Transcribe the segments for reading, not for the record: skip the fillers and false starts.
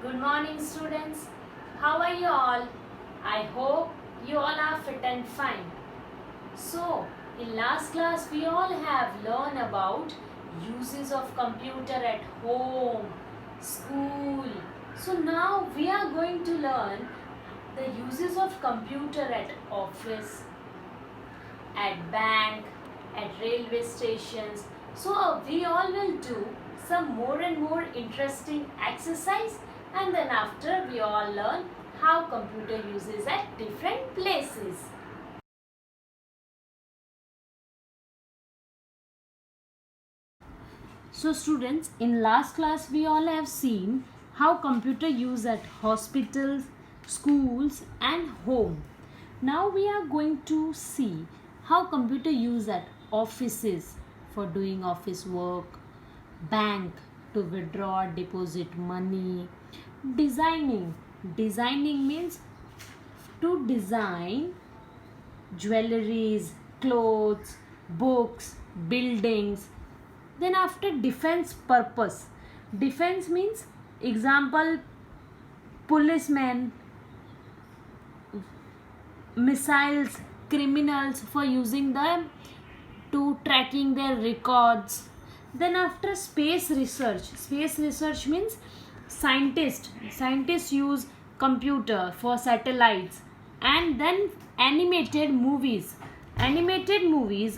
Good morning, students. How are you all? I hope you all are fit and fine. So, in last class we all have learned about uses of computer at home, school. So now we are going to learn the uses of computer at office, at bank, at railway stations. So we all will do some more and more interesting exercise, and then after we all learn how computer uses at different places. So students, in last class we all have seen how computer use at hospitals, schools and home. Now we are going to see how computer use at offices for doing office work, bank to withdraw, deposit money, designing. Designing means to design jewelries, clothes, books, buildings. Then after defense purpose. Defense means example policemen, missiles, criminals for using them to tracking their records. Then after space research. Space research means scientists use computer for satellites. And then animated movies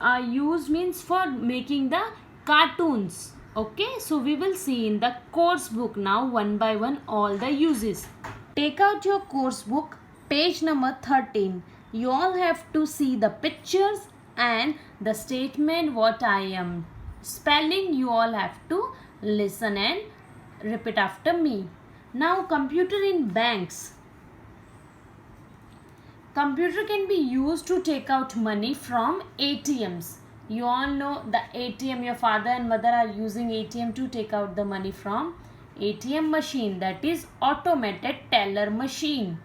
are used means for making the cartoons. Okay, so we will see in the course book now one by one all the uses. Take out your course book, page number 13. You all have to see the pictures and the statement what I am spelling. You all have to listen and repeat after me. Now computer in banks. Computer can be used to take out money from ATMs. You all know the ATM, your father and mother are using ATM to take out the money from ATM machine, that is automated teller machine.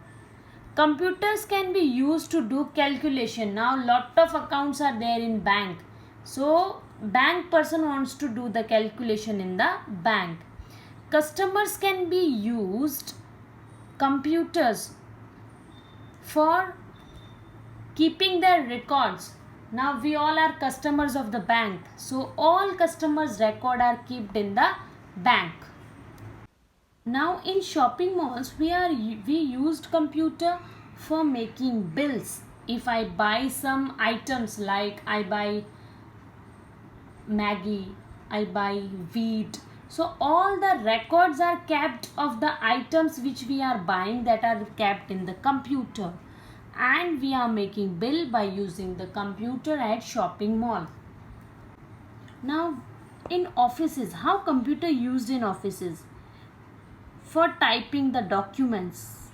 Computers can be used to do calculation. Now lot of accounts are there in bank. So bank person wants to do the calculation in the bank. Customers can be used computers for keeping their records. Now we all are customers of the bank. So all customers' record are kept in the bank. Now in shopping malls we used computer for making bills. If I buy some items like I buy Maggi, I buy wheat. So all the records are kept of the items which we are buying, that are kept in the computer. And we are making bill by using the computer at shopping mall. Now in offices, how computer used in offices? For typing the documents,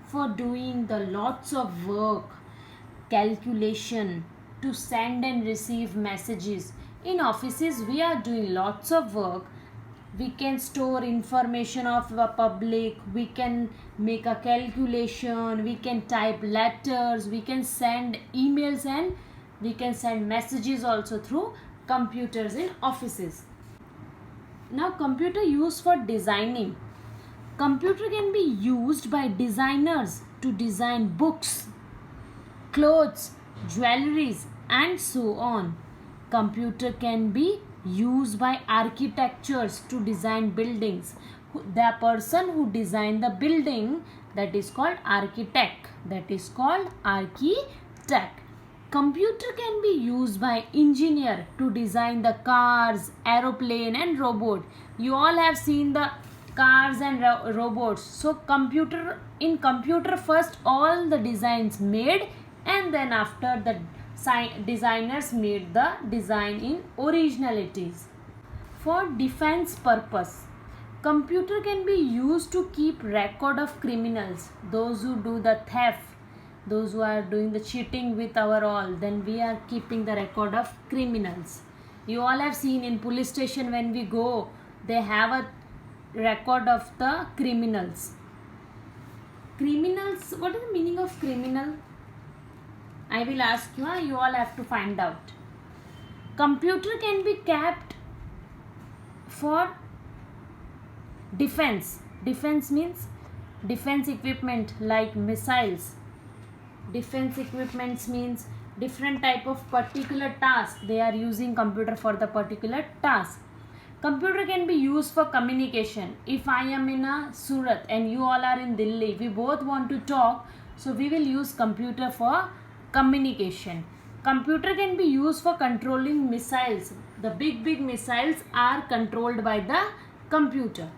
for doing the lots of work, calculation, to send and receive messages. In offices we are doing lots of work. We can store information of the public, we can make a calculation, we can type letters, we can send emails, and we can send messages also through computers in offices. Now computer used for designing. Computer can be used by designers to design books, clothes, jewelries and so on. Computer can be used by architects to design buildings. The person who designed the building, that is called architect. Computer can be used by engineer to design the cars, aeroplane and robot. You all have seen the cars and robots. So in computer first all the designs made, and then after the designers made the design in originalities. For defense purpose, computer can be used to keep record of criminals, those who do the theft, those who are doing the cheating with our all. Then we are keeping the record of criminals. You all have seen in police station when we go, they have a record of the criminals. Criminals, what is the meaning of criminal? I will ask you, you all have to find out. Computer can be kept for defense. Defense means defense equipment like missiles. Defense equipments means different type of particular task. They are using computer for the particular task. Computer can be used for communication. If I am in a Surat and you all are in Delhi, we both want to talk, so we will use computer for communication. Computer can be used for controlling missiles. The big missiles are controlled by the computer.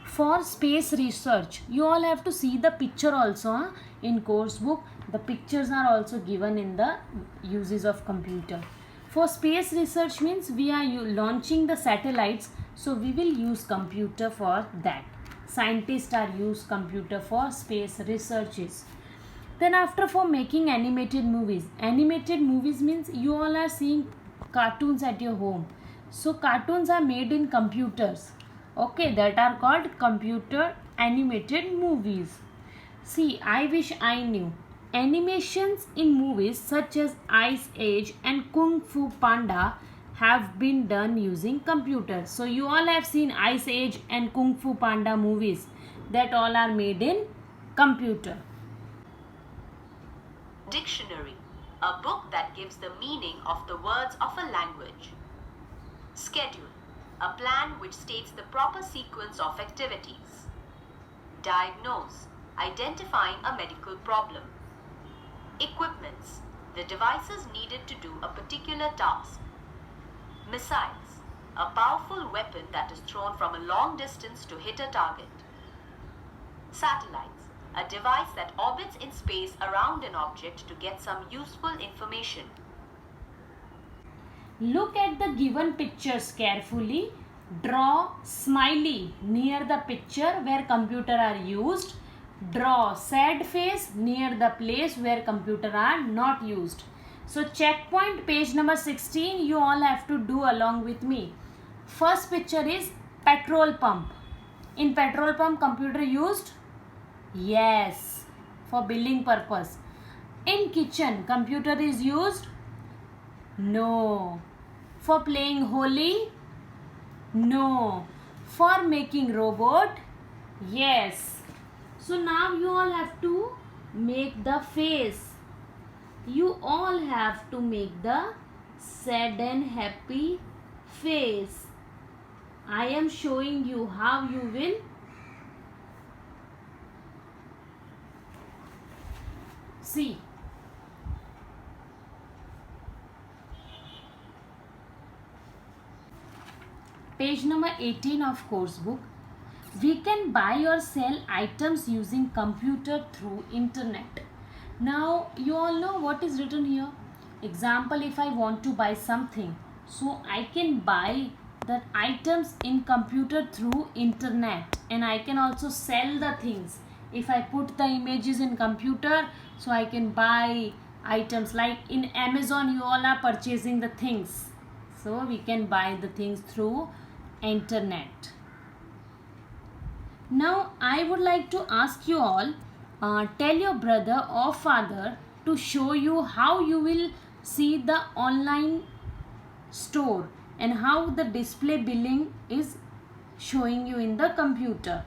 For space research, you all have to see the picture also in course book. The pictures are also given in the uses of computer. For space research means we are launching the satellites, so we will use computer for that. Scientists are use computer for space researches. Then after, for making animated movies. Animated movies means you all are seeing cartoons at your home. So cartoons are made in computers. Okay, that are called computer animated movies. See, I wish I knew. Animations in movies such as Ice Age and Kung Fu Panda have been done using computers. So you all have seen Ice Age and Kung Fu Panda movies. That all are made in computer. Dictionary, a book that gives the meaning of the words of a language. Schedule, a plan which states the proper sequence of activities. Diagnose, identifying a medical problem. Equipments, the devices needed to do a particular task. Missiles, a powerful weapon that is thrown from a long distance to hit a target. Satellites, a device that orbits in space around an object to get some useful information. Look at the given pictures carefully. Draw smiley near the picture where computer are used. Draw sad face near the place where computer are not used. So checkpoint page number 16 you all have to do along with me. First picture is petrol pump. In petrol pump computer used? Yes, for billing purpose. In kitchen computer is used? No. For playing Holi? No. For making robot? Yes. So now you all have to make the face. You all have to make the sad and happy face. I am showing you how you will see. Page number 18 of course book. We can buy or sell items using computer through internet. Now you all know what is written here. Example, if I want to buy something, so I can buy the items in computer through internet, and I can also sell the things. If I put the images in computer, so I can buy items. Like in Amazon you all are purchasing the things, so we can buy the things through internet. Now I would like to ask you all, tell your brother or father to show you how you will see the online store and how the display billing is showing you in the computer.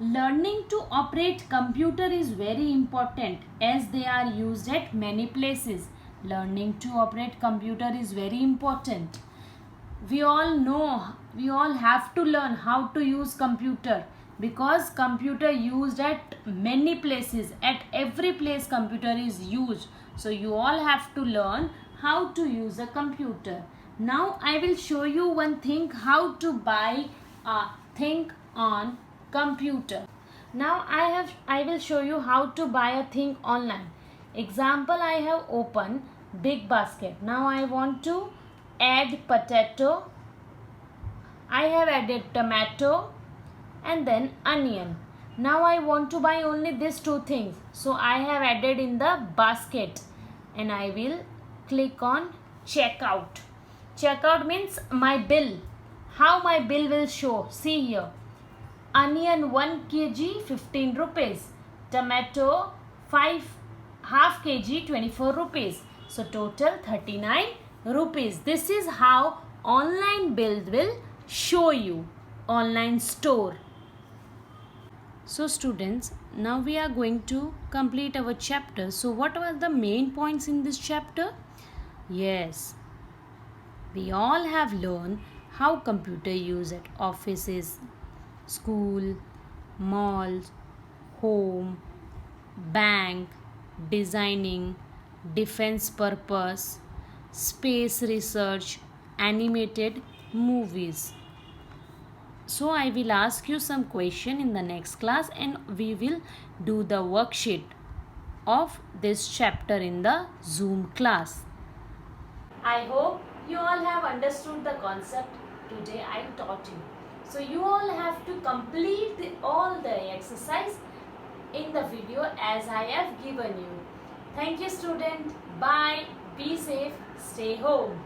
Learning to operate computer is very important as they are used at many places. Learning to operate computer is very important. We all know, we all have to learn how to use computer because computer used at many places. At every place computer is used. So you all have to learn how to use a computer. Now I will show you one thing, how to buy a thing on computer. Now I will show you how to buy a thing online. Example, I have opened Big Basket. Now I want to add potato. I have added tomato and then onion. Now I want to buy only these two things. So I have added in the basket and I will click on checkout. Checkout means my bill. How my bill will show. See here. Onion 1 kg 15 rupees. Tomato 5 half kg 24 rupees. So total 39 rupees. This is how online build will show you online store. So students, now we are going to complete our chapter. So what were the main points in this chapter? Yes, we all have learned how computer use at offices, school, malls, home, bank, designing, defense purpose, space research, animated movies. So I will ask you some question in the next class and we will do the worksheet of this chapter in the Zoom class. I hope you all have understood the concept today I taught you. So you all have to complete all the exercise in the video as I have given you. Thank you student. Bye. Be safe. Stay home.